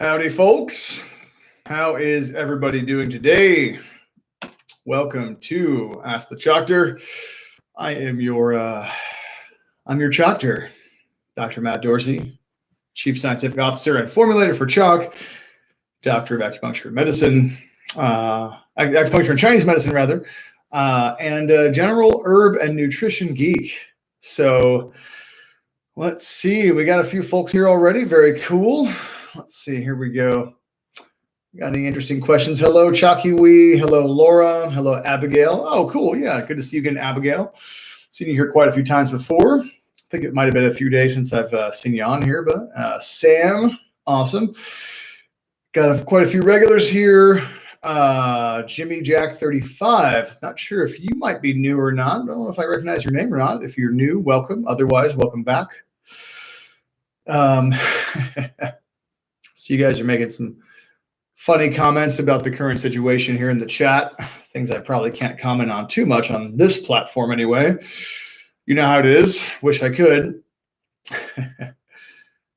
Howdy, folks. How is everybody doing today? Welcome to Ask the CHOQTOR. I'm your CHOQTOR, Dr. Matt Dorsey, Chief Scientific Officer and Formulator for CHOQ, Doctor of Acupuncture and Medicine, Acupuncture and Chinese Medicine, rather, and General Herb and Nutrition Geek. So let's see. We got a few folks here already. Very cool. Let's see. Here we go. Got any interesting questions? Hello, CHOQ. Hello, Laura. Hello, Abigail. Oh, cool. Yeah, good to see you again, Abigail. Seen you here quite a few times before. I think it might have been a few days since I've seen you on here, but Sam, awesome. Got quite a few regulars here. Jimmy Jack 35. Not sure if you might be new or not. I don't know if I recognize your name or not. If you're new, welcome. Otherwise, welcome back. So you guys are making some funny comments about the current situation here in the chat. Things I probably can't comment on too much on this platform anyway. You know how it is. Wish I could.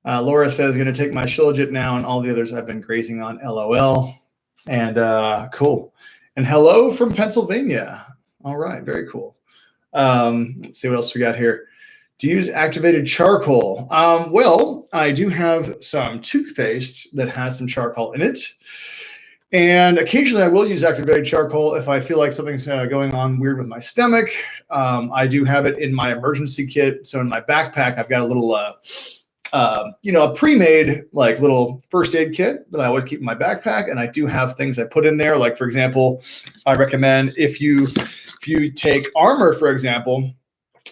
Laura says, going to take my Shilajit now and all the others I've been grazing on, LOL. And cool. And hello from Pennsylvania. All right, very cool. Let's see what else we got here. To use activated charcoal. Well, I do have some toothpaste that has some charcoal in it. And occasionally I will use activated charcoal if I feel like something's going on weird with my stomach. I do have it in my emergency kit. So in my backpack, I've got a little, a pre-made like little first aid kit that I always keep in my backpack. And I do have things I put in there. Like, for example, I recommend if you take armor, for example,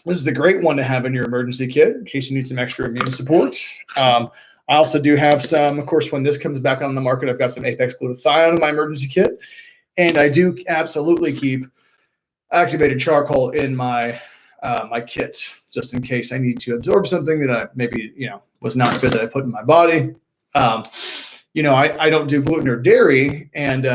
this is a great one to have in your emergency kit in case you need some extra immune support. I also do have some, of course, when this comes back on the market, I've got some Apex glutathione in my emergency kit. And I do absolutely keep activated charcoal in my my kit, just in case I need to absorb something that I maybe, was not good that I put in my body. I don't do gluten or dairy. And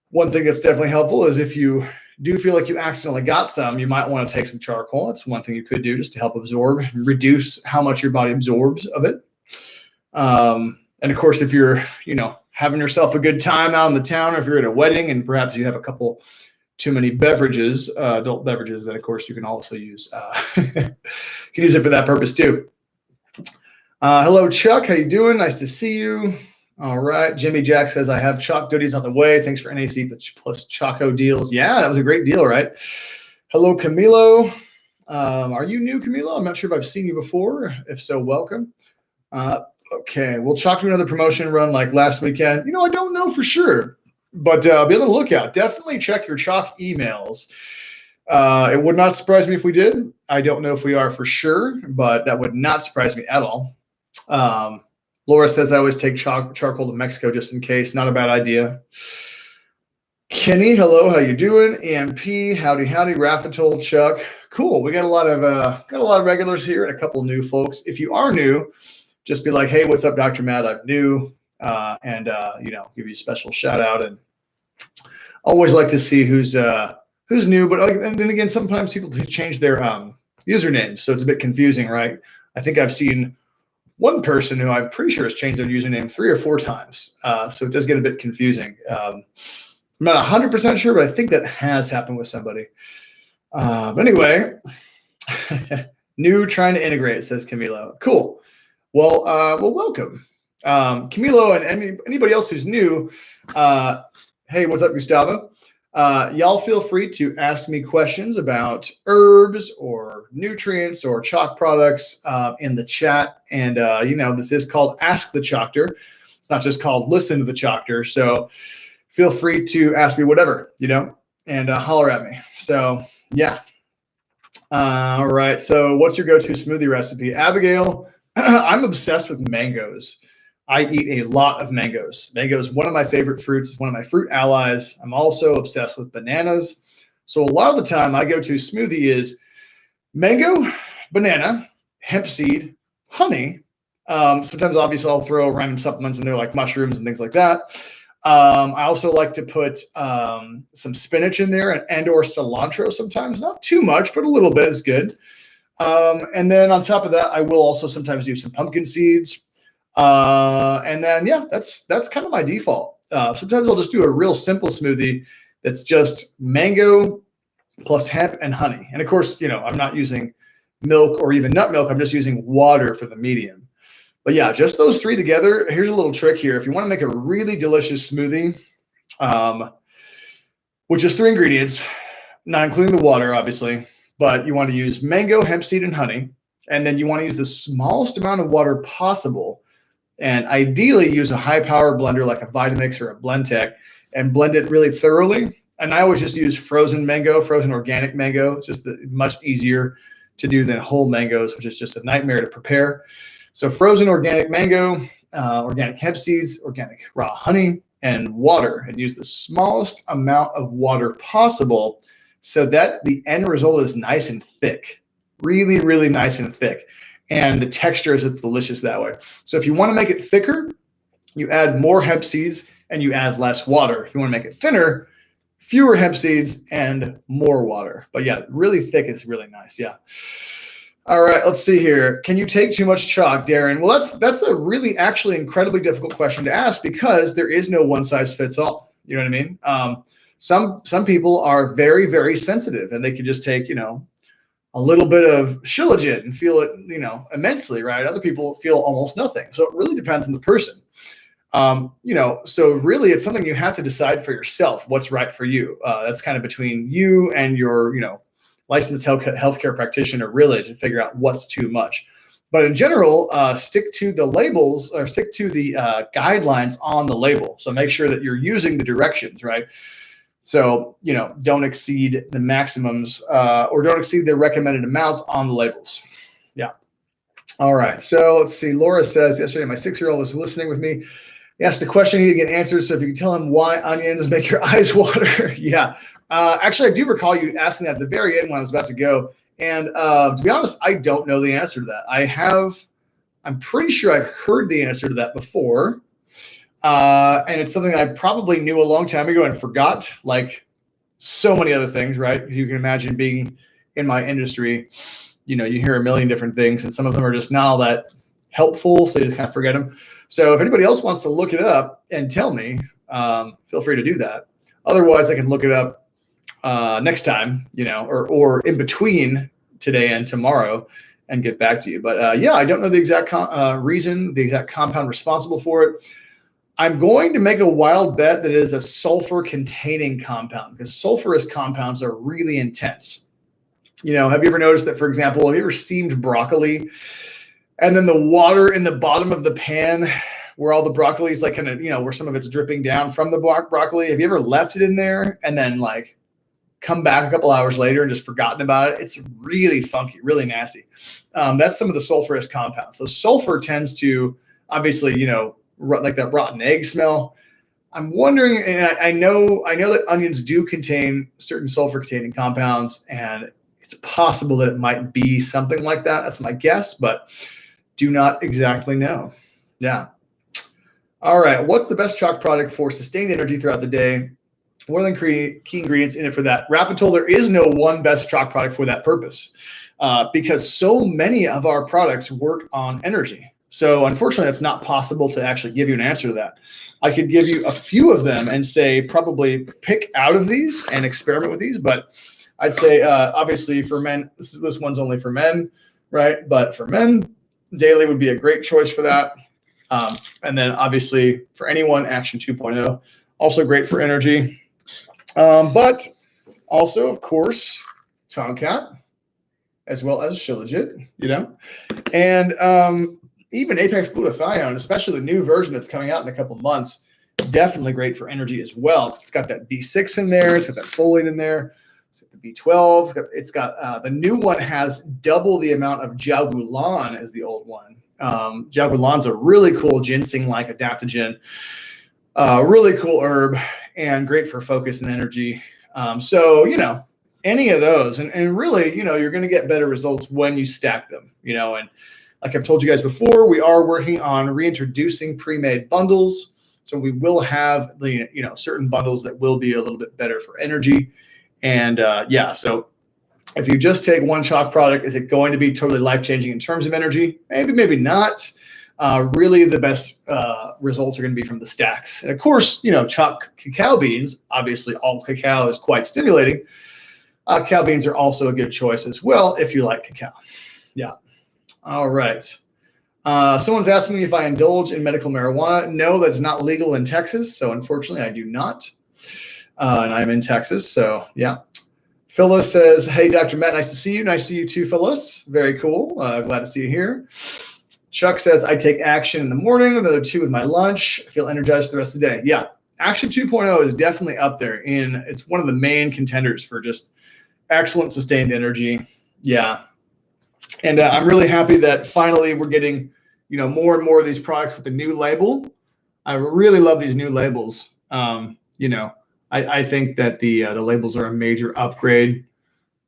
one thing that's definitely helpful is if you do feel like you accidentally got some, you might want to take some charcoal. That's one thing you could do just to help absorb and reduce how much your body absorbs of it. And of course, if you're, having yourself a good time out in the town, or if you're at a wedding and perhaps you have a couple too many beverages, adult beverages, then of course you can also use, you can use it for that purpose too. Hello, Chuck. How you doing? Nice to see you. All right. Jimmy Jack says, I have CHOQ goodies on the way. Thanks for NAC plus Choco deals. Yeah, that was a great deal, right? Hello, Camilo. Are you new, Camilo? I'm not sure if I've seen you before. If so, welcome. Okay. We'll CHOQ do another promotion run like last weekend. I don't know for sure, but be on the lookout. Definitely check your CHOQ emails. It would not surprise me if we did. I don't know if we are for sure, but that would not surprise me at all. Laura says, I always take charcoal to Mexico just in case. Not a bad idea. Kenny, hello. How you doing? EMP, howdy. Raffetol, Chuck. Cool. We got a lot of regulars here and a couple new folks. If you are new, just be like, hey, what's up, Dr. Matt? I'm new. And give you a special shout out. And always like to see who's new. But and then again, sometimes people change their usernames. So it's a bit confusing, right? I think I've seen one person who I'm pretty sure has changed their username 3 or 4 times. So it does get a bit confusing. I'm not 100% sure, but I think that has happened with somebody. But anyway, new trying to integrate, says Camilo. Cool. Well, welcome. Camilo and anybody else who's new. Hey, what's up, Gustavo? Y'all feel free to ask me questions about herbs or nutrients or CHOQ products in the chat. And, this is called Ask the CHOQTOR. It's not just called Listen to the CHOQTOR. So feel free to ask me whatever, and holler at me. So, yeah. All right. So what's your go-to smoothie recipe? Abigail, I'm obsessed with mangoes. I eat a lot of mangoes. Mango is one of my favorite fruits. It's one of my fruit allies. I'm also obsessed with bananas. So a lot of the time I go to smoothie is mango, banana, hemp seed, honey. Sometimes obviously I'll throw random supplements in there like mushrooms and things like that. I also like to put some spinach in there and or cilantro sometimes. Not too much, but a little bit is good. And then on top of that, I will also sometimes do some pumpkin seeds. And then, yeah, that's kind of my default. Sometimes I'll just do a real simple smoothie that's just mango plus hemp and honey. And of course, I'm not using milk or even nut milk. I'm just using water for the medium. But yeah, just those three together. Here's a little trick here. If you want to make a really delicious smoothie, which is 3 ingredients, not including the water, obviously, but you want to use mango, hemp seed, and honey. And then you want to use the smallest amount of water possible. And ideally use a high power blender like a Vitamix or a Blendtec and blend it really thoroughly. And I always just use frozen organic mango. It's just much easier to do than whole mangoes, which is just a nightmare to prepare. So frozen organic mango, organic hemp seeds, organic raw honey, and water, and use the smallest amount of water possible so that the end result is nice and thick, really, really nice and thick. And the texture is delicious that way. So if you want to make it thicker, you add more hemp seeds and you add less water. If you want to make it thinner, fewer hemp seeds and more water. But yeah, really thick is really nice. Yeah. All right, let's see here. Can you take too much chalk, Darren? Well, that's a really actually incredibly difficult question to ask because there is no one size fits all. You know what I mean? Some people are very, very sensitive and they can just take, a little bit of Shilajit and feel it, immensely, right? Other people feel almost nothing. So it really depends on the person. So really it's something you have to decide for yourself, what's right for you. That's kind of between you and your, licensed healthcare practitioner really to figure out what's too much. But in general, stick to the labels or stick to the guidelines on the label. So make sure that you're using the directions, right? So, don't exceed the maximums or don't exceed the recommended amounts on the labels. Yeah. All right. So let's see. Laura says, yesterday, my 6-year-old was listening with me. He asked a question he didn't get answered. So if you can tell him why onions make your eyes water. Yeah. Actually, I do recall you asking that at the very end when I was about to go. And to be honest, I don't know the answer to that. I'm pretty sure I've heard the answer to that before. And it's something I probably knew a long time ago and forgot, like so many other things, right? Because you can imagine being in my industry, you hear a million different things and some of them are just not all that helpful. So you just kind of forget them. So if anybody else wants to look it up and tell me, feel free to do that. Otherwise, I can look it up next time, or in between today and tomorrow and get back to you. But yeah, I don't know the exact reason, the exact compound responsible for it. I'm going to make a wild bet that it is a sulfur-containing compound because sulfurous compounds are really intense. Have you ever noticed that, for example, have you ever steamed broccoli and then the water in the bottom of the pan where all the broccoli is like kind of, where some of it's dripping down from the broccoli? Have you ever left it in there and then like come back a couple hours later and just forgotten about it? It's really funky, really nasty. That's some of the sulfurous compounds. So sulfur tends to obviously, like that rotten egg smell. I'm wondering, and I know that onions do contain certain sulfur-containing compounds, and it's possible that it might be something like that. That's my guess, but do not exactly know. Yeah. All right. What's the best chalk product for sustained energy throughout the day? What are the key ingredients in it for that? Raffatol, there is no one best chalk product for that purpose because so many of our products work on energy. So unfortunately, that's not possible to actually give you an answer to that. I could give you a few of them and say probably pick out of these and experiment with these. But I'd say obviously for men, this one's only for men, right? But for men, daily would be a great choice for that. And then obviously for anyone, Action 2.0, also great for energy. But also, of course, Tomcat, as well as Shilajit, and even Apex glutathione, especially the new version that's coming out in a couple months, definitely great for energy as well. It's got that B6 in there. It's got that folate in there. It's got the B12. It's got the new one has double the amount of jiaogulan as the old one. Jiaogulan's a really cool ginseng-like adaptogen, really cool herb, and great for focus and energy. So, any of those, and really, you're going to get better results when you stack them, and like I've told you guys before, we are working on reintroducing pre-made bundles. So we will have the, certain bundles that will be a little bit better for energy. And yeah, so if you just take one chalk product, is it going to be totally life-changing in terms of energy? Maybe, maybe not. really the best results are going to be from the stacks. And of course, CHOQ cacao beans, obviously all cacao is quite stimulating. Cacao beans are also a good choice as well if you like cacao. Yeah. All right. Someone's asking me if I indulge in medical marijuana. No, that's not legal in Texas. So unfortunately, I do not. And I'm in Texas. So yeah. Phyllis says, hey, Dr. Matt, nice to see you. Nice to see you too, Phyllis. Very cool. Glad to see you here. Chuck says, I take action in the morning, the other 2 with my lunch. I feel energized the rest of the day. Yeah. Action 2.0 is definitely up there. It's one of the main contenders for just excellent sustained energy. Yeah. And I'm really happy that finally we're getting, more and more of these products with the new label. I really love these new labels. I think that the labels are a major upgrade.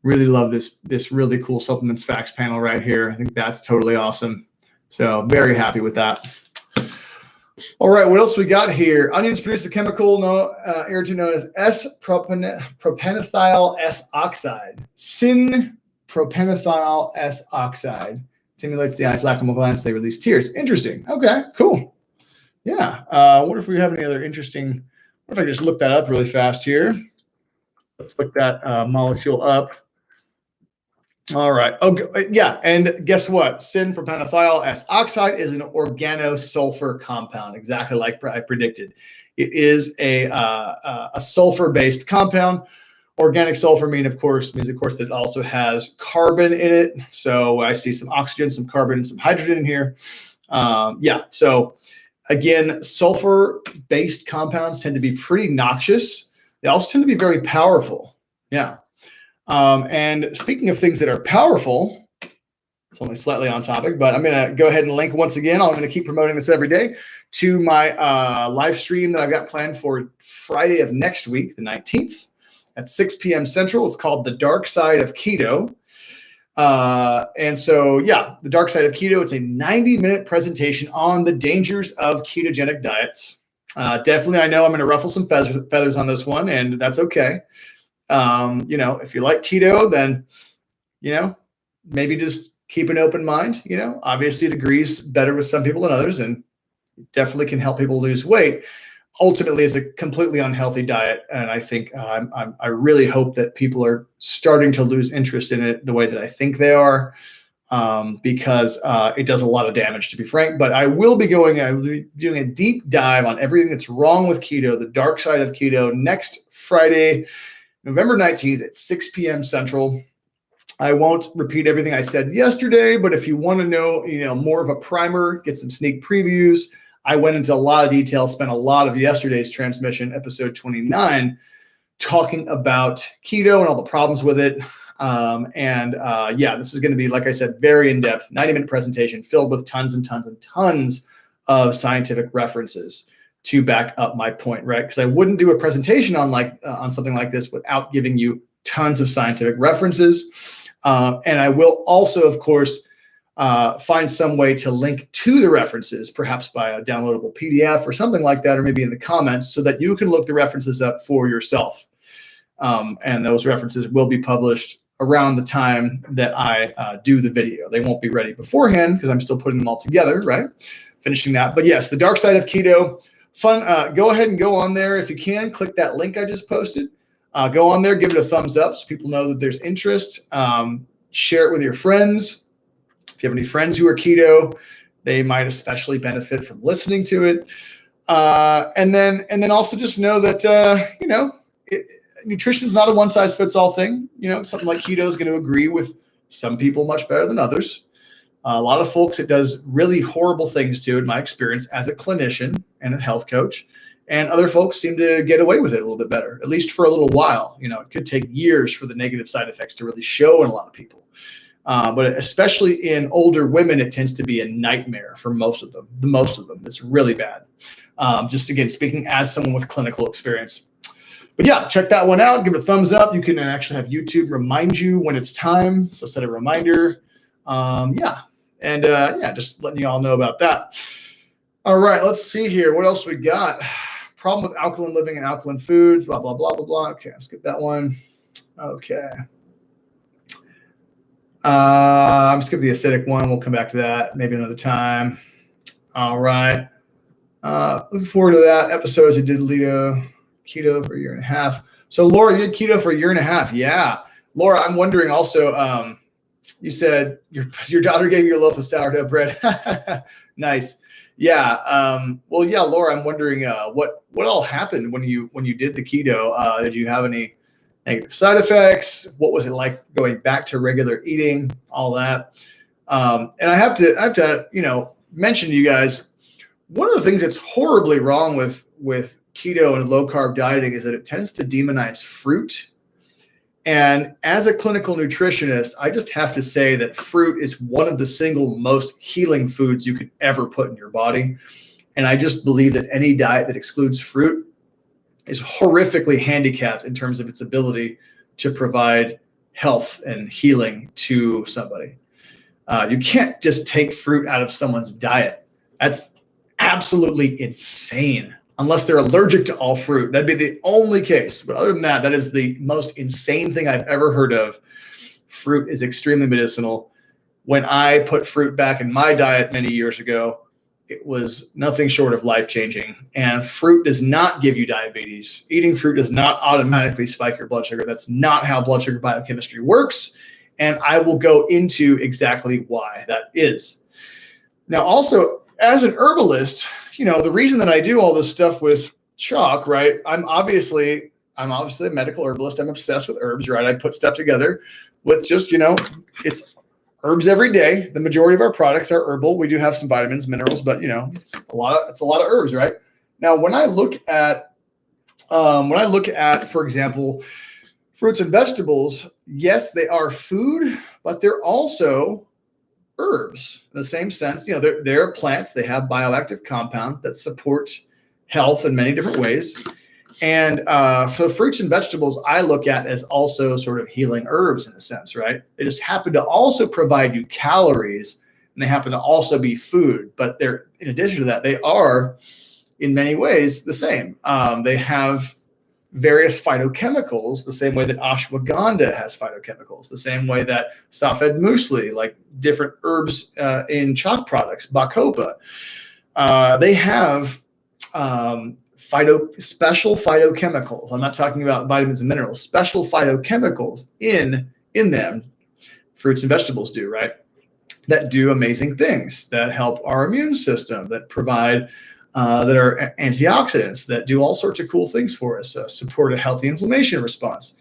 Really love this really cool supplements facts panel right here. I think that's totally awesome. So very happy with that. All right, what else we got here? Onions produce a chemical irritant known as S-propanethyl S-oxide. Syn-propanethyl S-oxide stimulates the eye's lacrimal glands. They release tears. Interesting. Okay, cool. Yeah. What if we have any other interesting? What if I just look that up really fast here? Let's look that molecule up. All right. Oh, yeah. And guess what? Syn-propanethyl S-oxide is an organosulfur compound, exactly like I predicted. It is a sulfur-based compound. Organic sulfur means, of course, that it also has carbon in it. So I see some oxygen, some carbon, and some hydrogen in here. Yeah. So again, sulfur-based compounds tend to be pretty noxious. They also tend to be very powerful. Yeah. And speaking of things that are powerful, it's only slightly on topic, but I'm going to go ahead and link once again. I'm going to keep promoting this every day to my live stream that I've got planned for Friday of next week, the 19th at 6 p.m. Central. It's called The Dark Side of Keto. And so, yeah, The Dark Side of Keto. It's a 90-minute presentation on the dangers of ketogenic diets. Definitely, I know I'm going to ruffle some feathers on this one, and that's okay. If you like keto, then, maybe just keep an open mind. Obviously it agrees better with some people than others, and definitely can help people lose weight. Ultimately, it's a completely unhealthy diet. And I think I really hope that people are starting to lose interest in it the way that I think they are, because it does a lot of damage, to be frank. But I will be doing a deep dive on everything that's wrong with keto, the dark side of keto, next Friday, November 19th at 6 p.m. Central. I won't repeat everything I said yesterday, but if you want to know, more of a primer, get some sneak previews. I went into a lot of detail, spent a lot of yesterday's transmission, episode 29, talking about keto and all the problems with it. This is going to be, like I said, very in-depth, 90-minute presentation filled with tons and tons and tons of scientific references to back up my point, right? Because I wouldn't do a presentation on something like this without giving you tons of scientific references. And I will also, of course, find some way to link to the references, perhaps by a downloadable PDF or something like that, or maybe in the comments, so that you can look the references up for yourself. And those references will be published around the time that I do the video. They won't be ready beforehand because I'm still putting them all together, right? Finishing that. But yes, the dark side of keto. Fun. Go ahead and go on there if you can. Click that link I just posted. Go on there, give it a thumbs up so people know that there's interest. Share it with your friends. If you have any friends who are keto, they might especially benefit from listening to it. And then also just know that nutrition is not a one size fits all thing. Something like keto is going to agree with some people much better than others. A lot of folks, it does really horrible things to, in my experience, as a clinician and a health coach. And other folks seem to get away with it a little bit better, at least for a little while. It could take years for the negative side effects to really show in a lot of people. But especially in older women, it tends to be a nightmare for most of them. It's really bad. Just again, speaking as someone with clinical experience. But yeah, check that one out. Give it a thumbs up. You can actually have YouTube remind you when it's time. So set a reminder. Just letting you all know about that. All right, let's see here. What else we got? Problem with alkaline living and alkaline foods, blah, blah, blah, blah, blah. Okay, let's get that one. Okay. I'm skip the acidic one. We'll come back to that maybe another time. All right. Looking forward to that episode as I did keto for a year and a half. So Laura, you did keto for a year and a half. Yeah. Laura, I'm wondering also, you said your daughter gave you a loaf of sourdough bread. Nice. Yeah. Well, yeah, Laura, I'm wondering what all happened when you did the keto. Did you have any negative side effects? What was it like going back to regular eating? All that. And I have to mention to you guys, one of the things that's horribly wrong with keto and low carb dieting is that it tends to demonize fruit. And as a clinical nutritionist, I just have to say that fruit is one of the single most healing foods you could ever put in your body. And I just believe that any diet that excludes fruit is horrifically handicapped in terms of its ability to provide health and healing to somebody. You can't just take fruit out of someone's diet. That's absolutely insane. Unless they're allergic to all fruit. That'd be the only case. But other than that, that is the most insane thing I've ever heard of. Fruit is extremely medicinal. When I put fruit back in my diet many years ago, it was nothing short of life-changing. And fruit does not give you diabetes. Eating fruit does not automatically spike your blood sugar. That's not how blood sugar biochemistry works. And I will go into exactly why that is. Now, also, as an herbalist, the reason that I do all this stuff with CHOQ, right? I'm obviously a medical herbalist. I'm obsessed with herbs, right? I put stuff together with just, it's herbs every day. The majority of our products are herbal. We do have some vitamins, minerals, but it's a lot of herbs, right? Now, when I look at, for example, fruits and vegetables, yes, they are food, but they're also herbs in the same sense. They're plants. They have bioactive compounds that support health in many different ways. And for fruits and vegetables, I look at as also sort of healing herbs in a sense, right? They just happen to also provide you calories, and they happen to also be food. But they're, in addition to that, they are in many ways the same. They have various phytochemicals, the same way that ashwagandha has phytochemicals, the same way that safed muesli, like different herbs in CHOQ products, bacopa, they have special phytochemicals. I'm not talking about vitamins and minerals, special phytochemicals in them. Fruits and vegetables do, right? That do amazing things, that help our immune system, that provide that are antioxidants, that do all sorts of cool things for us, support a healthy inflammation response.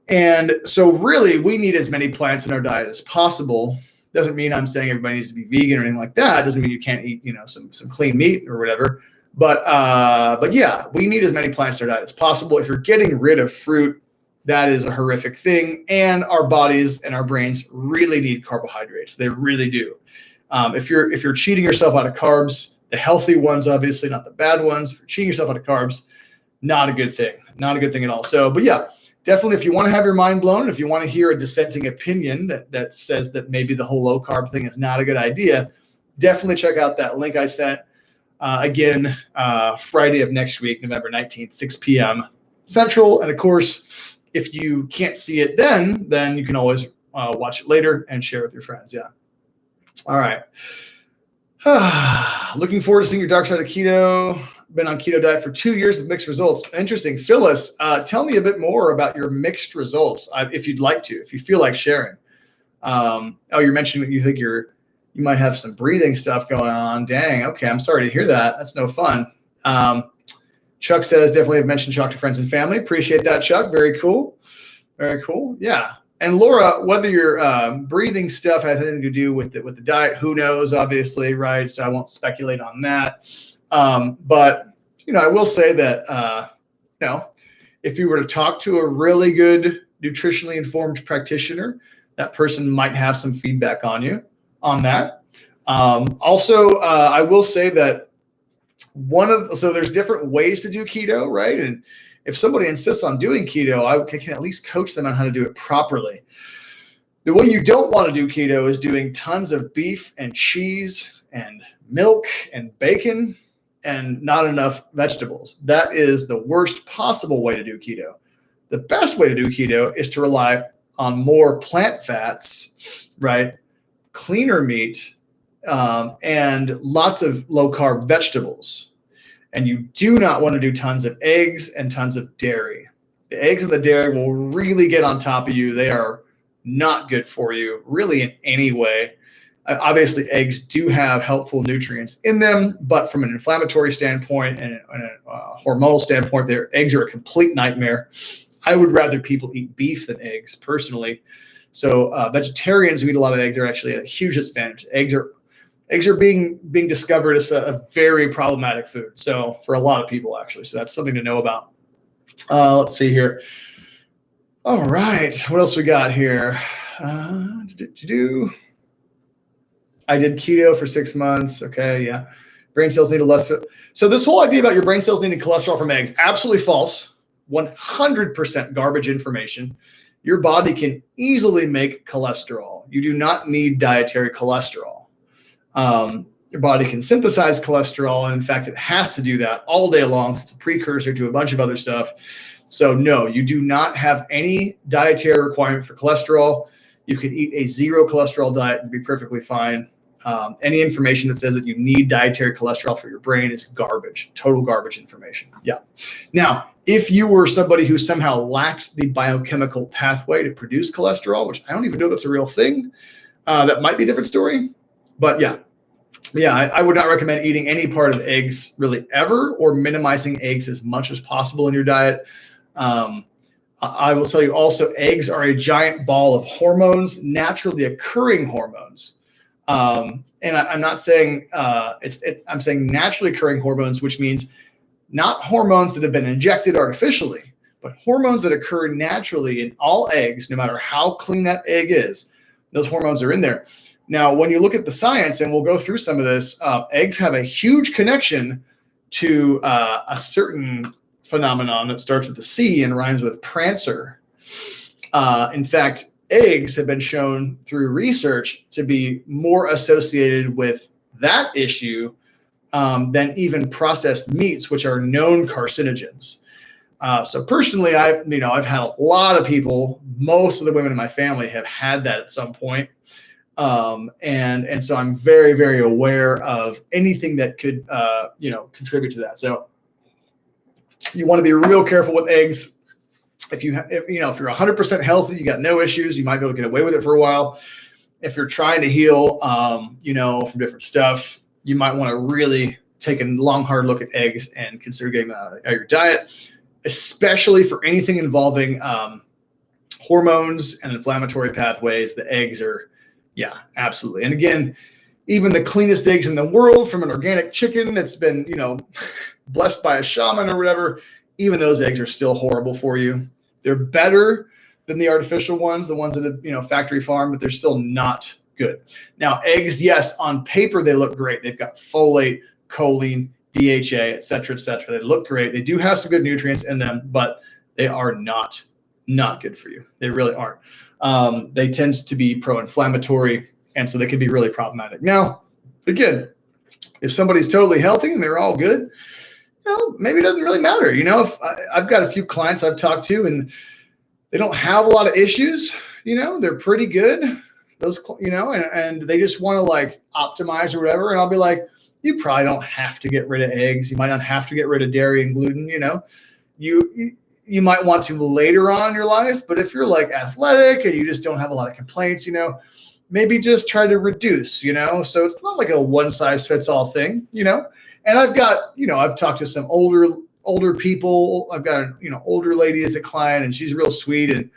And so really, we need as many plants in our diet as possible. Doesn't mean I'm saying everybody needs to be vegan or anything like that. Doesn't mean you can't eat, some clean meat or whatever. But yeah, we need as many plants in our diet as possible. If you're getting rid of fruit, that is a horrific thing. And our bodies and our brains really need carbohydrates. They really do. If you're cheating yourself out of carbs, the healthy ones, obviously, not the bad ones. If you're cheating yourself out of carbs, not a good thing. Not a good thing at all. So, but yeah, definitely if you want to have your mind blown, if you want to hear a dissenting opinion that says that maybe the whole low carb thing is not a good idea, definitely check out that link I sent. Again, Friday of next week, November 19th, 6 p.m. Central. And of course, if you can't see it then you can always watch it later and share with your friends. Yeah. All right. Looking forward to seeing your dark side of keto. Been on keto diet for 2 years with mixed results. Interesting. Phyllis, tell me a bit more about your mixed results, if you'd like to, if you feel like sharing. You're mentioning that you think you might have some breathing stuff going on. Dang. Okay. I'm sorry to hear that. That's no fun. Chuck says, definitely have mentioned CHOQ to friends and family. Appreciate that, Chuck. Very cool. Very cool. Yeah. And Laura, whether your breathing stuff has anything to do with the diet, who knows, obviously, right? So I won't speculate on that. But, I will say that, if you were to talk to a really good nutritionally informed practitioner, that person might have some feedback on you on that. Also, I will say that so there's different ways to do keto, right? And if somebody insists on doing keto, I can at least coach them on how to do it properly. The way you don't want to do keto is doing tons of beef and cheese and milk and bacon and not enough vegetables. That is the worst possible way to do keto. The best way to do keto is to rely on more plant fats, right? Cleaner meat, and lots of low-carb vegetables. And you do not want to do tons of eggs and tons of dairy. The eggs and the dairy will really get on top of you. They are not good for you, really, in any way. Obviously, eggs do have helpful nutrients in them, but from an inflammatory standpoint and a hormonal standpoint, eggs are a complete nightmare. I would rather people eat beef than eggs, personally. So vegetarians who eat a lot of eggs are actually at a huge disadvantage. Eggs are being discovered as a very problematic food. So for a lot of people, actually. So that's something to know about. Let's see here. All right. What else we got here? I did keto for 6 months. Okay, yeah. Brain cells need less. So this whole idea about your brain cells needing cholesterol from eggs, absolutely false. 100% garbage information. Your body can easily make cholesterol. You do not need dietary cholesterol. Your body can synthesize cholesterol, and in fact, it has to do that all day long. It's a precursor to a bunch of other stuff. So no, you do not have any dietary requirement for cholesterol. You can eat a zero cholesterol diet and be perfectly fine. Any information that says that you need dietary cholesterol for your brain is garbage, total garbage information. Yeah. Now, if you were somebody who somehow lacked the biochemical pathway to produce cholesterol, which I don't even know that's a real thing, that might be a different story. But yeah, I would not recommend eating any part of eggs really ever, or minimizing eggs as much as possible in your diet. I will tell you also, eggs are a giant ball of hormones, naturally occurring hormones. And I'm not saying I'm saying naturally occurring hormones, which means not hormones that have been injected artificially, but hormones that occur naturally in all eggs, no matter how clean that egg is. Those hormones are in there. Now, when you look at the science, and we'll go through some of this, eggs have a huge connection to a certain phenomenon that starts with the C and rhymes with Prancer. In fact, eggs have been shown through research to be more associated with that issue than even processed meats, which are known carcinogens. So personally, I've had a lot of people, most of the women in my family have had that at some point. And so I'm very, very aware of anything that could, contribute to that. So you want to be real careful with eggs. If you're 100% healthy, you got no issues, you might be able to get away with it for a while. If you're trying to heal, from different stuff, you might want to really take a long, hard look at eggs and consider getting them out of your diet, especially for anything involving hormones and inflammatory pathways. The eggs are, yeah, absolutely. And again, even the cleanest eggs in the world from an organic chicken that's been, blessed by a shaman or whatever, even those eggs are still horrible for you. They're better than the artificial ones, the ones that are, factory farm, but they're still not good. Now, eggs, yes, on paper, they look great. They've got folate, choline, DHA, et cetera, et cetera. They look great. They do have some good nutrients in them, but they are not good for you. They really aren't. They tend to be pro-inflammatory, and so they can be really problematic. Now, again, if somebody's totally healthy and they're all good, maybe it doesn't really matter. If I've got a few clients I've talked to and they don't have a lot of issues, they're pretty good. Those, and they just want to optimize or whatever. And I'll be like, you probably don't have to get rid of eggs. You might not have to get rid of dairy and gluten. You might want to later on in your life, but if you're athletic and you just don't have a lot of complaints, maybe just try to reduce, so it's not like a one size fits all thing, And I've got, I've talked to some older people. I've got an older lady as a client, and she's real sweet, and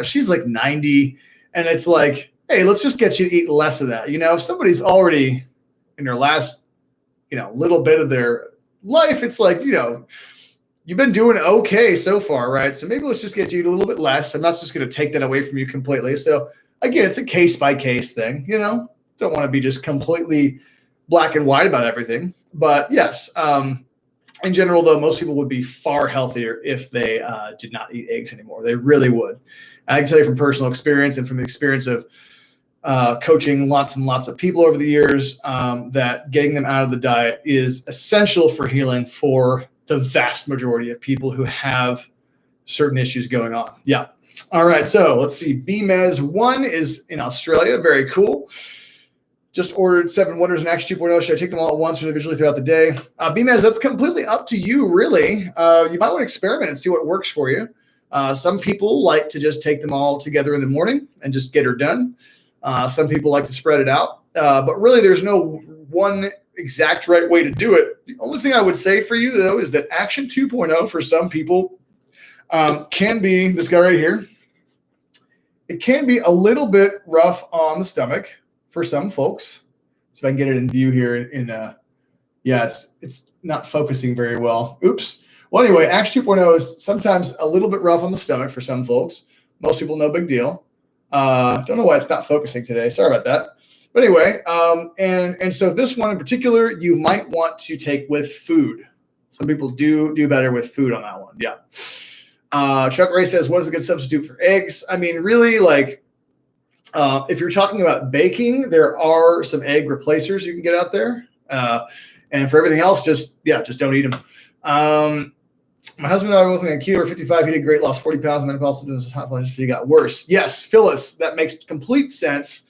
she's 90, and it's like, hey, let's just get you to eat less of that. If somebody's already in their last, little bit of their life, it's like, you've been doing okay so far, right? So maybe let's just get you to eat a little bit less. I'm not just going to take that away from you completely. So again, it's a case by case thing. Don't want to be just completely black and white about everything. But yes, in general, though, most people would be far healthier if they did not eat eggs anymore. They really would. And I can tell you from personal experience and from the experience of coaching lots and lots of people over the years, that getting them out of the diet is essential for healing for the vast majority of people who have certain issues going on. Yeah. All right. So let's see. BMES 1 is in Australia. Very cool. Just ordered 7 Wonders and Action 2.0. Should I take them all at once or individually throughout the day? BMAS, that's completely up to you, really. You might want to experiment and see what works for you. Some people like to just take them all together in the morning and just get her done. Some people like to spread it out. But really, there's no one exact right way to do it. The only thing I would say for you, though, is that Action 2.0 for some people can be this guy right here. It can be a little bit rough on the stomach for some folks. So if I can get it in view here yeah, it's not focusing very well. Oops. Well, anyway, Action 2.0 is sometimes a little bit rough on the stomach for some folks. Most people, no big deal. Don't know why it's not focusing today. Sorry about that. But anyway, and so this one in particular, you might want to take with food. Some people do better with food on that one. Yeah. Chuck Ray says, what is a good substitute for eggs? I mean, really, like, if you're talking about baking, there are some egg replacers you can get out there. And for everything else, just don't eat them. My husband and I were looking at keto at 55. He did great, lost 40 pounds. Menopause he got worse. Yes, Phyllis, that makes complete sense.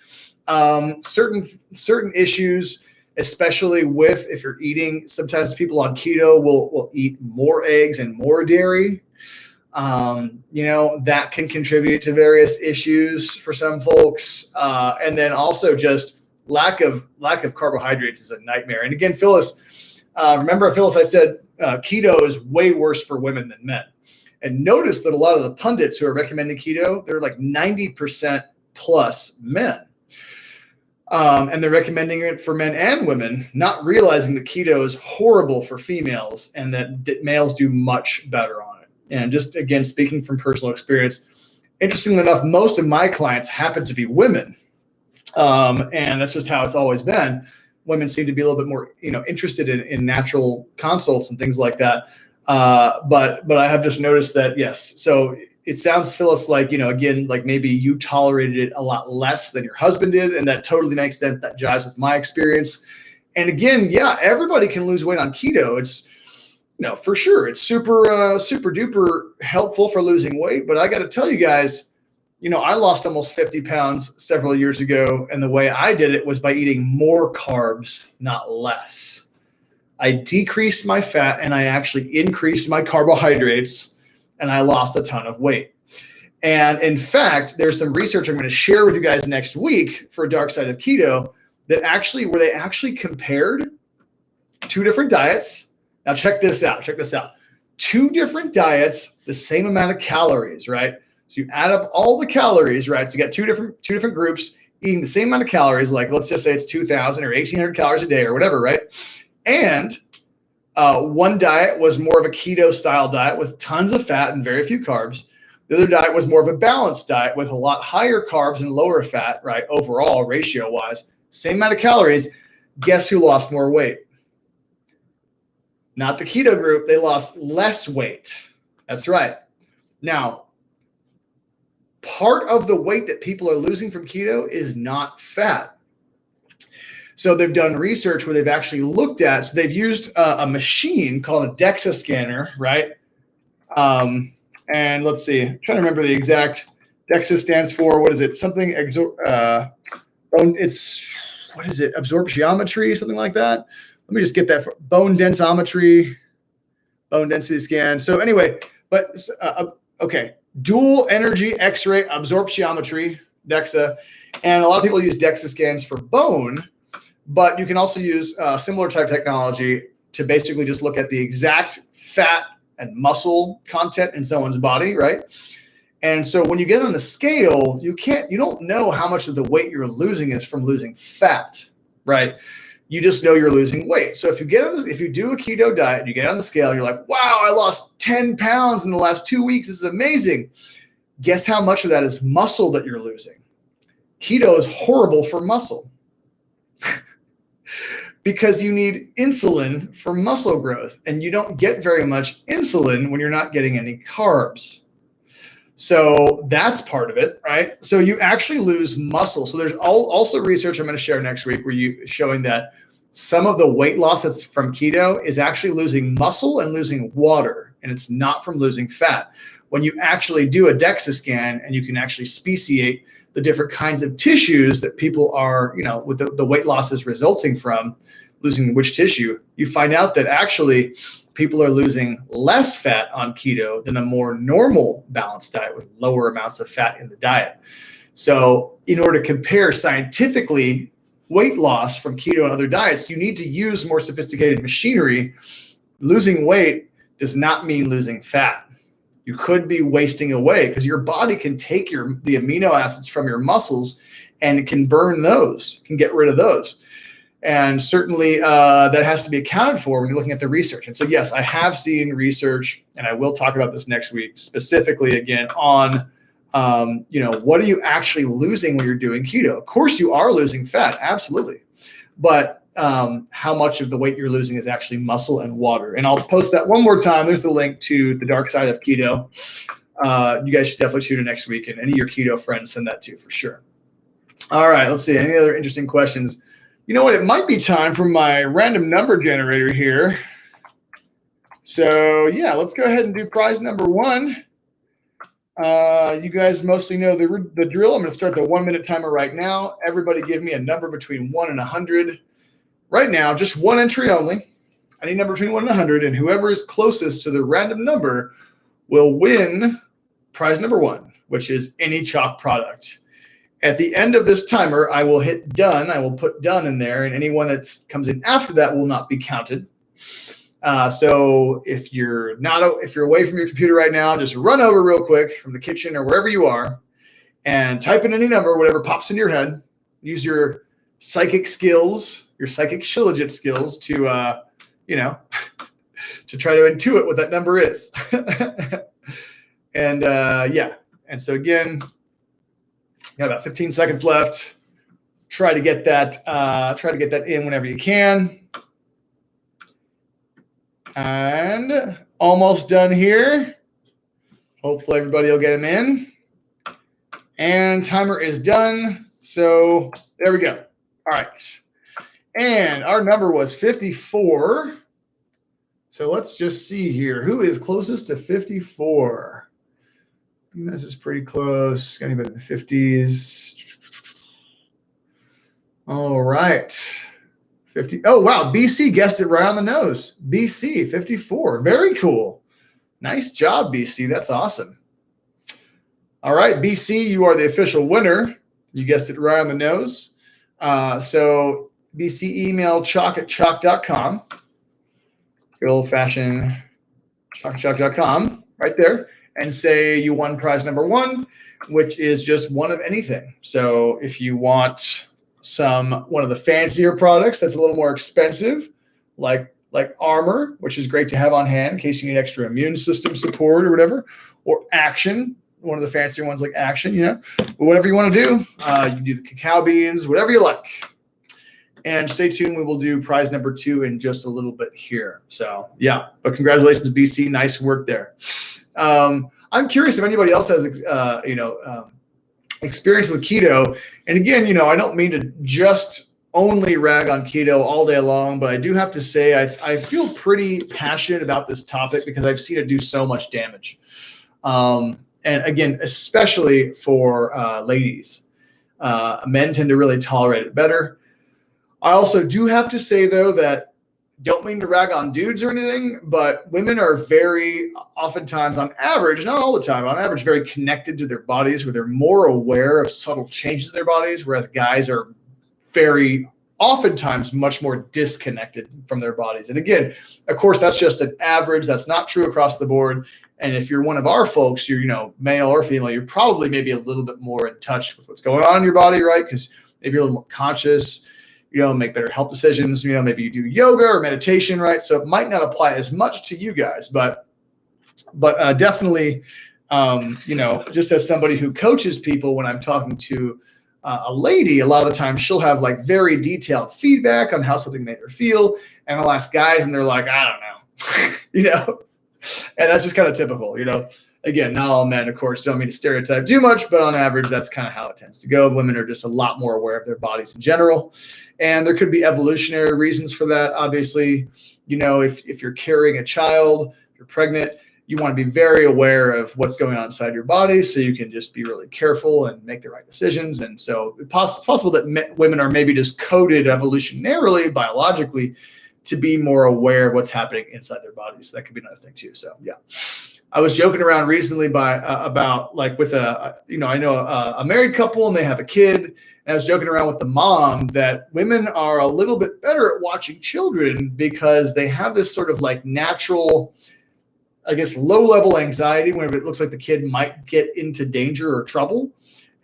Certain issues, especially with if you're eating, sometimes people on keto will eat more eggs and more dairy. That can contribute to various issues for some folks. And then also just lack of carbohydrates is a nightmare. And again, Phyllis, remember, Phyllis, I said keto is way worse for women than men. And notice that a lot of the pundits who are recommending keto, they're like 90% plus men. And they're recommending it for men and women, not realizing that keto is horrible for females and that males do much better on it. And just, again, speaking from personal experience, interestingly enough, most of my clients happen to be women. And that's just how it's always been. Women seem to be a little bit more, interested in natural consults and things like that. But I have just noticed that, yes. So it sounds, Phyllis, like, again, like maybe you tolerated it a lot less than your husband did. And that totally makes sense. That jives with my experience. And again, yeah, everybody can lose weight on keto. It's, for sure, it's super duper helpful for losing weight. But I got to tell you guys, I lost almost 50 pounds several years ago. And the way I did it was by eating more carbs, not less. I decreased my fat and I actually increased my carbohydrates, and I lost a ton of weight. And in fact, there's some research I'm going to share with you guys next week for Dark Side of Keto where they actually compared 2 different diets. Now check this out. 2 different diets, the same amount of calories, right? So you add up all the calories, right? So you got two different groups eating the same amount of calories, like let's just say it's 2,000 or 1,800 calories a day or whatever, right? And one diet was more of a keto style diet with tons of fat and very few carbs. The other diet was more of a balanced diet with a lot higher carbs and lower fat, right? Overall, ratio wise, same amount of calories. Guess who lost more weight? Not the keto group. They lost less weight. That's right. Now, part of the weight that people are losing from keto is not fat. So they've done research where they've actually looked at, so they've used a machine called a DEXA scanner, right? And let's see, I'm trying to remember the exact, DEXA stands for, what is it? Something, absorptiometry, something like that. Let me just get that for bone densitometry, bone density scan. So anyway, but okay, dual energy X-ray absorptiometry, DEXA. And a lot of people use DEXA scans for bone, but you can also use similar type technology to basically just look at the exact fat and muscle content in someone's body, right? And so when you get on the scale, you don't know how much of the weight you're losing is from losing fat, right? You just know you're losing weight. So if you do a keto diet, you get on the scale, you're like, wow, I lost 10 pounds in the last 2 weeks. This is amazing. Guess how much of that is muscle that you're losing? Keto is horrible for muscle because you need insulin for muscle growth, and you don't get very much insulin when you're not getting any carbs. So that's part of it, right? So you actually lose muscle. So there's also research I'm going to share next week showing that some of the weight loss that's from keto is actually losing muscle and losing water, and it's not from losing fat. When you actually do a DEXA scan and you can actually speciate the different kinds of tissues that people are, with the weight loss is resulting from losing which tissue, you find out that actually people are losing less fat on keto than a more normal balanced diet with lower amounts of fat in the diet. So in order to compare scientifically weight loss from keto and other diets, you need to use more sophisticated machinery. Losing weight does not mean losing fat. You could be wasting away because your body can take the amino acids from your muscles and it can burn those, can get rid of those. And certainly that has to be accounted for when you're looking at the research. And so, yes, I have seen research, and I will talk about this next week, specifically again on, what are you actually losing when you're doing keto? Of course, you are losing fat, absolutely. But how much of the weight you're losing is actually muscle and water. And I'll post that one more time. There's the link to the dark side of keto. You guys should definitely tune in next week, and any of your keto friends send that to for sure. All right, let's see. Any other interesting questions? You know what? It might be time for my random number generator here. So yeah, let's go ahead and do prize number 1. You guys mostly know the drill. I'm going to start the 1-minute timer right now. Everybody give me a number between 1 and 100. Right now, just one entry only. I need a number between 1 and 100, and whoever is closest to the random number will win prize number 1, which is any CHOQ product. At the end of this timer, I will hit done. I will put done in there, and anyone that comes in after that will not be counted. So if you're away from your computer right now, just run over real quick from the kitchen or wherever you are and type in any number, whatever pops in your head. Use your psychic skills, your psychic shilajit skills to, to try to intuit what that number is. And yeah. And so again, got about 15 seconds left. Try to get that in whenever you can. And almost done here. Hopefully everybody will get them in. And timer is done. So there we go. All right. And our number was 54. So let's just see here. Who is closest to 54? This is pretty close. Got anybody in the 50s? All right. 50. Oh, wow. BC guessed it right on the nose. BC, 54. Very cool. Nice job, BC. That's awesome. All right, BC, you are the official winner. You guessed it right on the nose. So BC, email CHOQ@CHOQ.com. Good old-fashioned CHOQ@CHOQ.com right there. And say you won prize number 1, which is just one of anything. So if you want one of the fancier products that's a little more expensive, like Armor, which is great to have on hand in case you need extra immune system support or whatever, or Action, one of the fancier ones like Action, whatever you want to do. You can do the cacao beans, whatever you like. And stay tuned. We will do prize number 2 in just a little bit here. So yeah, but congratulations, BC. Nice work there. I'm curious if anybody else has, experience with keto. And again, I don't mean to just only rag on keto all day long, but I do have to say I feel pretty passionate about this topic because I've seen it do so much damage. And again, especially for ladies. Men tend to really tolerate it better. I also do have to say, though, that don't mean to rag on dudes or anything, but women are very oftentimes, on average, not all the time, on average, very connected to their bodies, where they're more aware of subtle changes in their bodies, whereas guys are very oftentimes much more disconnected from their bodies. And again, of course, that's just an average. That's not true across the board. And if you're one of our folks, you're, male or female, you're probably maybe a little bit more in touch with what's going on in your body, right? Because maybe you're a little more conscious. Make better health decisions. Maybe you do yoga or meditation, right? So it might not apply as much to you guys, but definitely, just as somebody who coaches people, when I'm talking to a lady, a lot of the time she'll have like very detailed feedback on how something made her feel, and I'll ask guys, and they're like, I don't know, and that's just kind of typical, Again, not all men, of course, don't mean to stereotype too much, but on average, that's kind of how it tends to go. Women are just a lot more aware of their bodies in general. And there could be evolutionary reasons for that. Obviously, if you're carrying a child, if you're pregnant, you want to be very aware of what's going on inside your body so you can just be really careful and make the right decisions. And so it's possible that women are maybe just coded evolutionarily, biologically, to be more aware of what's happening inside their bodies. So that could be another thing too. So yeah, I was joking around recently about like with I know a married couple and they have a kid. And I was joking around with the mom that women are a little bit better at watching children because they have this sort of like natural, I guess, low-level anxiety whenever it looks like the kid might get into danger or trouble.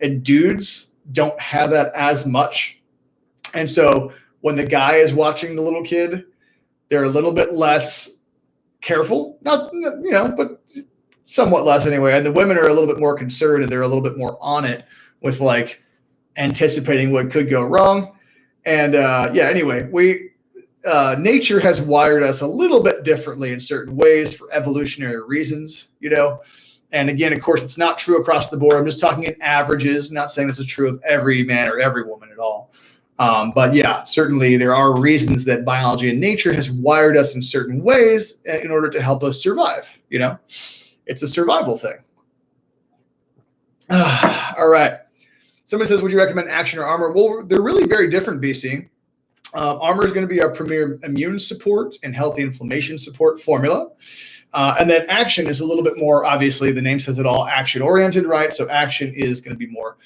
And dudes don't have that as much. And so when the guy is watching the little kid, they're a little bit less careful. Not, but somewhat less anyway. And the women are a little bit more concerned and they're a little bit more on it with like anticipating what could go wrong. And anyway, nature has wired us a little bit differently in certain ways for evolutionary reasons, And again, of course, it's not true across the board. I'm just talking in averages, not saying this is true of every man or every woman at all. But yeah, certainly there are reasons that biology and nature has wired us in certain ways in order to help us survive. It's a survival thing. All right. Somebody says, would you recommend action or armor? Well, they're really very different, BC. Armor is going to be our premier immune support and healthy inflammation support formula. And then action is a little bit more, obviously, the name says it all, action-oriented, right? So action is going to be more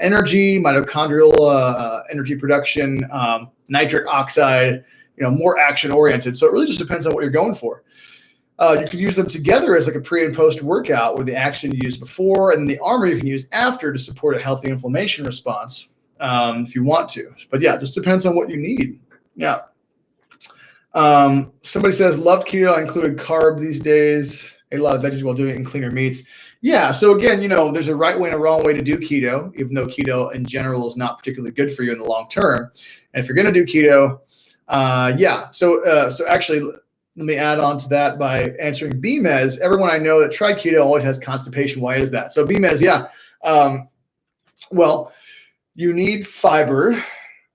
energy, mitochondrial energy production, nitric oxide, more action-oriented. So it really just depends on what you're going for. You could use them together as like a pre and post workout where the action you use before and the armor you can use after to support a healthy inflammation response if you want to. But yeah, it just depends on what you need. Yeah. Somebody says, love keto. I included carb these days. Ate a lot of veggies while doing it and cleaner meats. Yeah. So again, there's a right way and a wrong way to do keto, even though keto in general is not particularly good for you in the long term. And if you're going to do keto, So actually, let me add on to that by answering BMES. Everyone I know that tried keto always has constipation. Why is that? So BMES, yeah. Well, you need fiber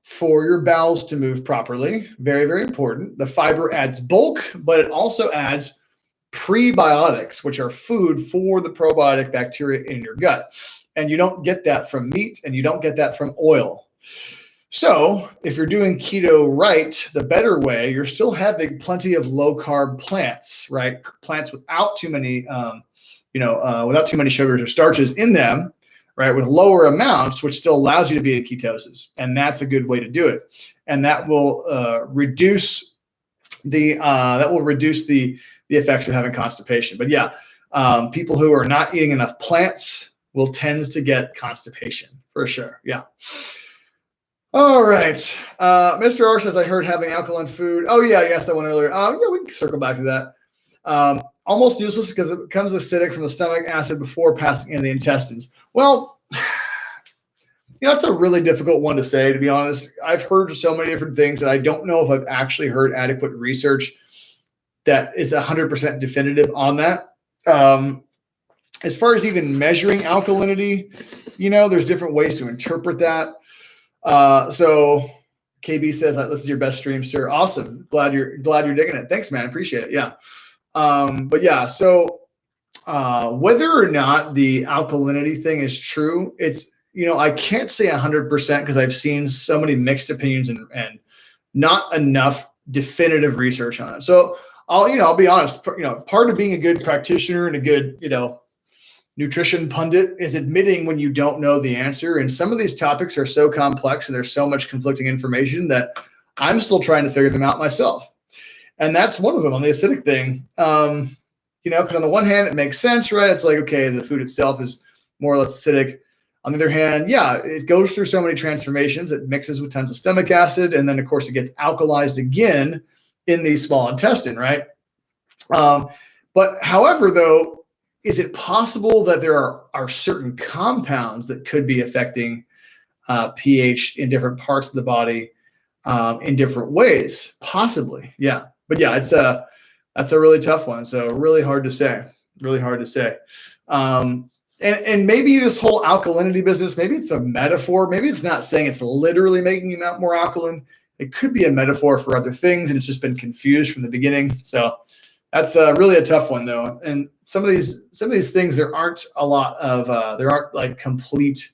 for your bowels to move properly. Very, very important. The fiber adds bulk, but it also adds prebiotics, which are food for the probiotic bacteria in your gut. And you don't get that from meat and you don't get that from oil. So if you're doing keto right, the better way, you're still having plenty of low carb plants, right? Plants without too many, without too many sugars or starches in them, right? With lower amounts, which still allows you to be in ketosis. And that's a good way to do it. And that will reduce the effects of having constipation. But yeah, people who are not eating enough plants will tend to get constipation for sure. Yeah. All right. Mr. R says, I heard having alkaline food. Oh, yeah, I asked that one earlier. Yeah, we can circle back to that. Almost useless because it becomes acidic from the stomach acid before passing into the intestines. Well, that's a really difficult one to say, to be honest. I've heard so many different things, and I don't know if I've actually heard adequate research that is 100% definitive on that. As far as even measuring alkalinity, there's different ways to interpret that. So KB says, this is your best stream, sir. Awesome. Glad you're digging it. Thanks, man. I appreciate it. Yeah. But yeah, so, whether or not the alkalinity thing is true, it's, I can't say 100% because I've seen so many mixed opinions and not enough definitive research on it. So I'll be honest, part of being a good practitioner and a good, nutrition pundit is admitting when you don't know the answer. And some of these topics are so complex and there's so much conflicting information that I'm still trying to figure them out myself. And that's one of them on the acidic thing. Because on the one hand, it makes sense, right? It's like, okay, the food itself is more or less acidic. On the other hand, yeah, it goes through so many transformations. It mixes with tons of stomach acid. And then, of course, it gets alkalized again in the small intestine, right? But however, though, is it possible that there are certain compounds that could be affecting pH in different parts of the body in different ways? Possibly, yeah. But yeah, that's a really tough one. So really hard to say. And maybe this whole alkalinity business, maybe it's a metaphor. Maybe it's not saying it's literally making you more alkaline. It could be a metaphor for other things, and it's just been confused from the beginning. So That's really a tough one though. And some of these things, there aren't a lot of there aren't like complete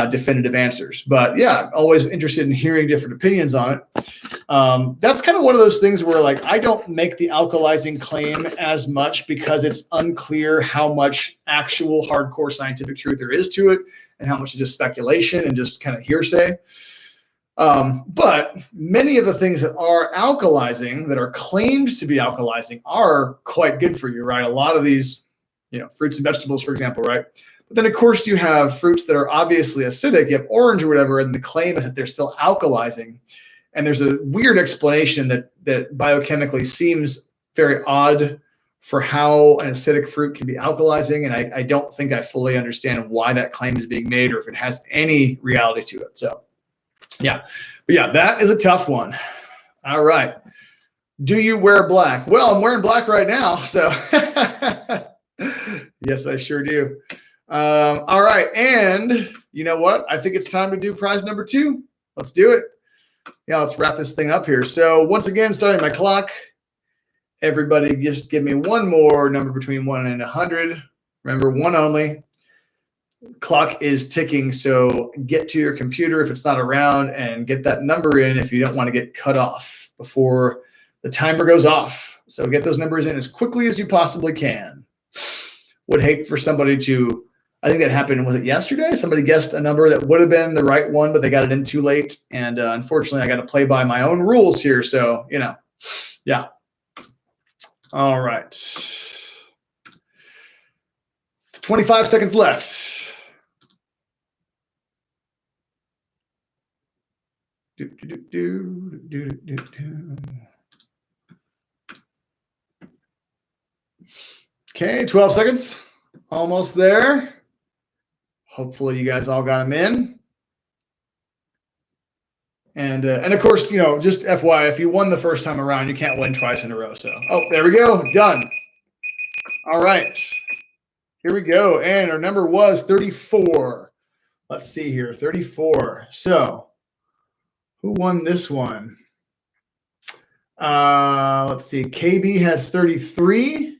definitive answers. But yeah, always interested in hearing different opinions on it. That's kind of one of those things where like I don't make the alkalizing claim as much because it's unclear how much actual hardcore scientific truth there is to it and how much is just speculation and just kind of hearsay. But many of the things that are alkalizing, that are claimed to be alkalizing, are quite good for you, right? A lot of these, fruits and vegetables, for example, right? But then, of course, you have fruits that are obviously acidic. You have orange or whatever, and the claim is that they're still alkalizing. And there's a weird explanation that biochemically seems very odd for how an acidic fruit can be alkalizing. And I don't think I fully understand why that claim is being made or if it has any reality to it. So, yeah. But yeah, that is a tough one. All right. Do you wear black? Well, I'm wearing black right now. So, yes, I sure do. All right. And you know what? I think it's time to do prize number 2. Let's do it. Yeah, let's wrap this thing up here. So once again, starting my clock, everybody just give me one more number between 1 and 100. Remember, 1 only. Clock is ticking, so get to your computer if it's not around and get that number in if you don't want to get cut off before the timer goes off. So get those numbers in as quickly as you possibly can. Would hate for somebody to, I think that happened, was it yesterday? Somebody guessed a number that would have been the right one, but they got it in too late. And unfortunately, I got to play by my own rules here. So, yeah. All right. 25 seconds left. Okay, 12 seconds. Almost there. Hopefully you guys all got them in. And of course, just FYI, if you won the first time around, you can't win twice in a row. So, there we go. Done. All right. Here we go. And our number was 34. Let's see here. 34. So, who won this one? Let's see. KB has 33.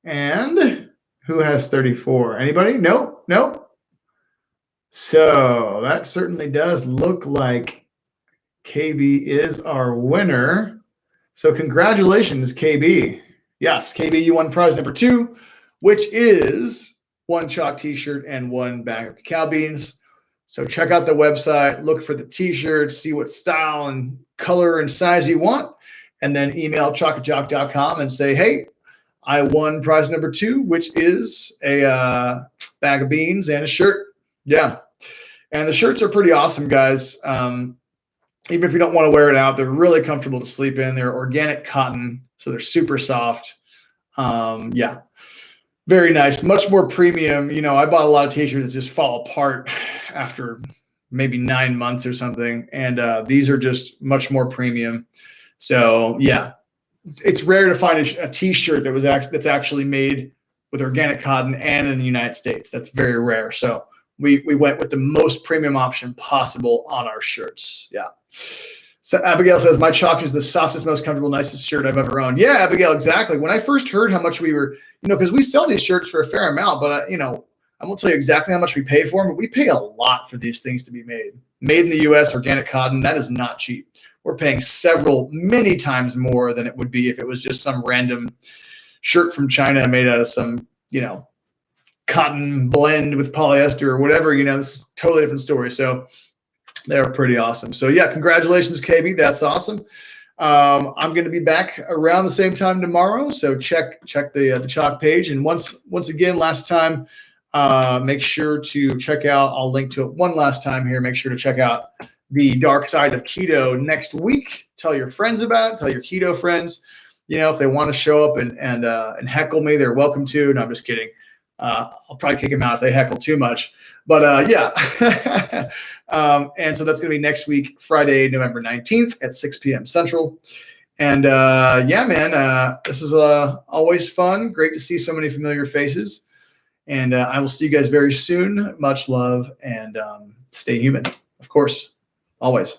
And who has 34? Anybody? Nope. So that certainly does look like KB is our winner. So congratulations, KB. Yes, KB, you won prize number 2, which is 1 CHOQ t-shirt and 1 bag of cacao beans. So check out the website, look for the t-shirts, see what style and color and size you want, and then email CHOQ@CHOQ.com and say, hey, I won prize number 2, which is a bag of beans and a shirt. Yeah. And the shirts are pretty awesome, guys. Even if you don't want to wear it out, they're really comfortable to sleep in. They're organic cotton, so they're super soft. Yeah. Very nice. Much more premium. I bought a lot of t-shirts that just fall apart after maybe 9 months or something. And these are just much more premium. So, yeah. It's rare to find a t-shirt that's actually made with organic cotton and in the United States. That's very rare. So we went with the most premium option possible on our shirts. Yeah. So Abigail says, my CHOQ is the softest, most comfortable, nicest shirt I've ever owned. Yeah, Abigail, exactly. When I first heard how much we were, because we sell these shirts for a fair amount, but I won't tell you exactly how much we pay for them, but we pay a lot for these things to be made. Made in the U.S., organic cotton, that is not cheap. We're paying many times more than it would be if it was just some random shirt from China made out of some, cotton blend with polyester or whatever. This is a totally different story. So they're pretty awesome. So yeah, congratulations, KB. That's awesome. I'm going to be back around the same time tomorrow. So check the CHOQ page. And once again, last time, make sure to check out, I'll link to it one last time here. Make sure to check out the dark side of keto next week. Tell your friends about it. Tell your keto friends. If they want to show up and heckle me, they're welcome to. No, I'm just kidding. I'll probably kick them out if they heckle too much. But yeah. And so that's going to be next week, Friday, November 19th at 6 p.m. Central. And yeah, man, this is always fun. Great to see so many familiar faces. And I will see you guys very soon. Much love and stay human, of course. Always.